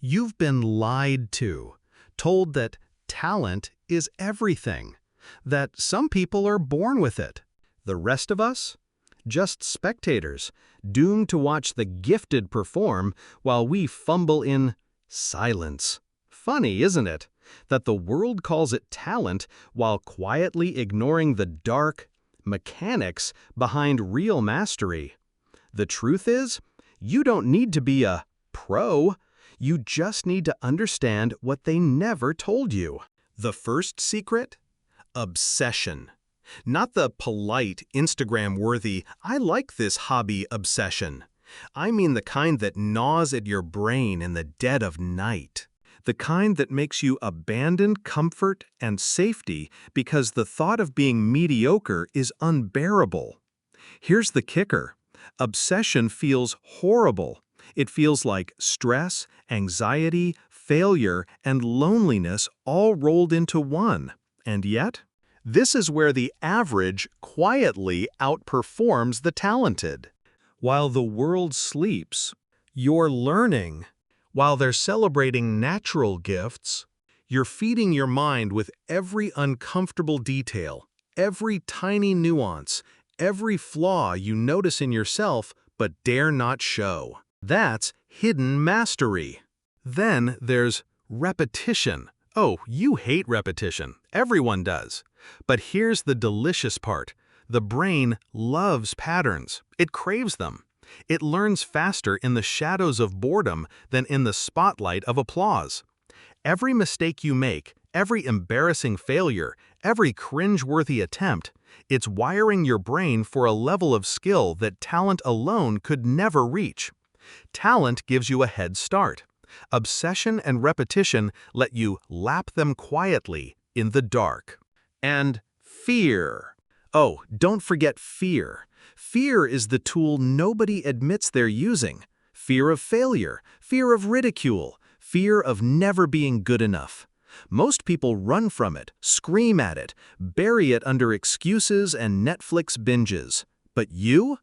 You've been lied to, told that talent is everything, that some people are born with it. The rest of us? Just spectators, doomed to watch the gifted perform while we fumble in silence. Funny, isn't it, that the world calls it talent while quietly ignoring the dark mechanics behind real mastery. The truth is, you don't need to be a pro. You just need to understand what they never told you. The first secret? Obsession. Not the polite, Instagram-worthy, I like this hobby obsession. I mean the kind that gnaws at your brain in the dead of night. The kind that makes you abandon comfort and safety because the thought of being mediocre is unbearable. Here's the kicker. Obsession feels horrible. It feels like stress, anxiety, failure, and loneliness all rolled into one. And yet, this is where the average quietly outperforms the talented. While the world sleeps, you're learning. While they're celebrating natural gifts, you're feeding your mind with every uncomfortable detail, every tiny nuance, every flaw you notice in yourself but dare not show. That's hidden mastery. Then there's repetition. Oh, you hate repetition. Everyone does. But here's the delicious part. The brain loves patterns. It craves them. It learns faster in the shadows of boredom than in the spotlight of applause. Every mistake you make, every embarrassing failure, every cringe-worthy attempt, it's wiring your brain for a level of skill that talent alone could never reach. Talent gives you a head start. Obsession and repetition let you lap them quietly in the dark. And fear. Oh, don't forget fear. Fear is the tool nobody admits they're using. Fear of failure, fear of ridicule, fear of never being good enough. Most people run from it, scream at it, bury it under excuses and Netflix binges. But you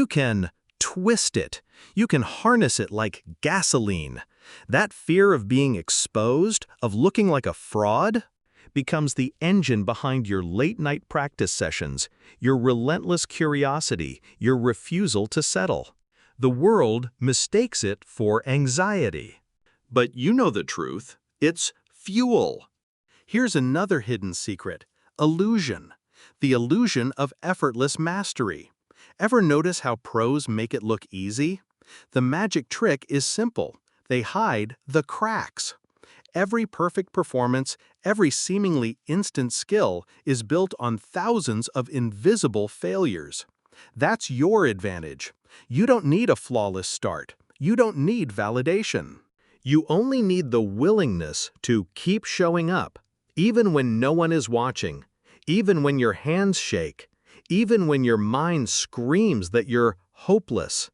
can twist it. You can harness it like gasoline. That fear of being exposed, of looking like a fraud, becomes the engine behind your late-night practice sessions, your relentless curiosity, your refusal to settle. The world mistakes it for anxiety. But you know the truth. It's fuel. Here's another hidden secret: illusion. The illusion of effortless mastery. Ever notice how pros make it look easy? The magic trick is simple. They hide the cracks. Every perfect performance, every seemingly instant skill is built on thousands of invisible failures. That's your advantage. You don't need a flawless start. You don't need validation. You only need the willingness to keep showing up, even when no one is watching, even when your hands shake, even when your mind screams that you're hopeless.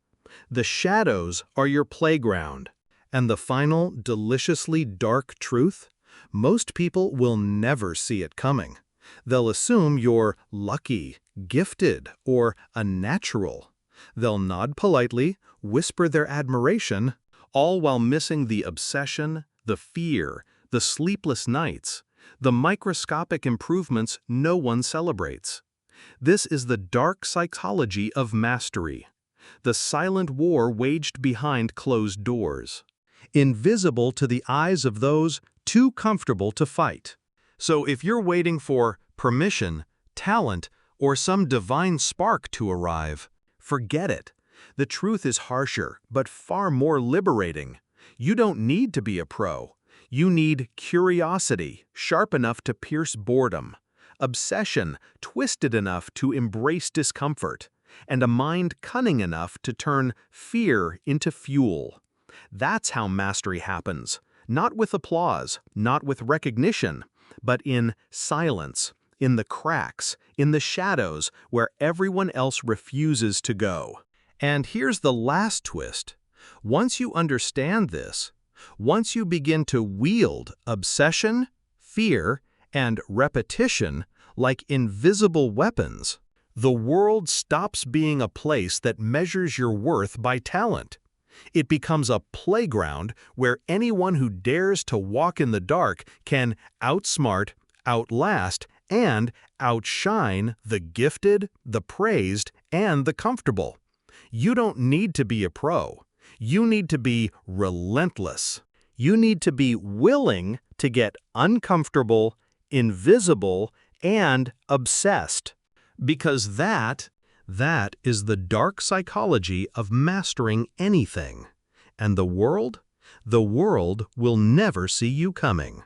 The shadows are your playground. And the final, deliciously dark truth? Most people will never see it coming. They'll assume you're lucky, gifted, or a natural. They'll nod politely, whisper their admiration, all while missing the obsession, the fear, the sleepless nights, the microscopic improvements no one celebrates. This is the dark psychology of mastery, the silent war waged behind closed doors, invisible to the eyes of those too comfortable to fight. So if you're waiting for permission, talent, or some divine spark to arrive, forget it. The truth is harsher, but far more liberating. You don't need to be a pro. You need curiosity, sharp enough to pierce boredom, obsession, twisted enough to embrace discomfort, and a mind cunning enough to turn fear into fuel. That's how mastery happens, not with applause, not with recognition, but in silence, in the cracks, in the shadows where everyone else refuses to go. And here's the last twist. Once you understand this, once you begin to wield obsession, fear, and repetition like invisible weapons, the world stops being a place that measures your worth by talent. It becomes a playground where anyone who dares to walk in the dark can outsmart, outlast, and outshine the gifted, the praised, and the comfortable. You don't need to be a pro. You need to be relentless. You need to be willing to get uncomfortable, invisible, and obsessed. Because that is the dark psychology of mastering anything. And the world will never see you coming.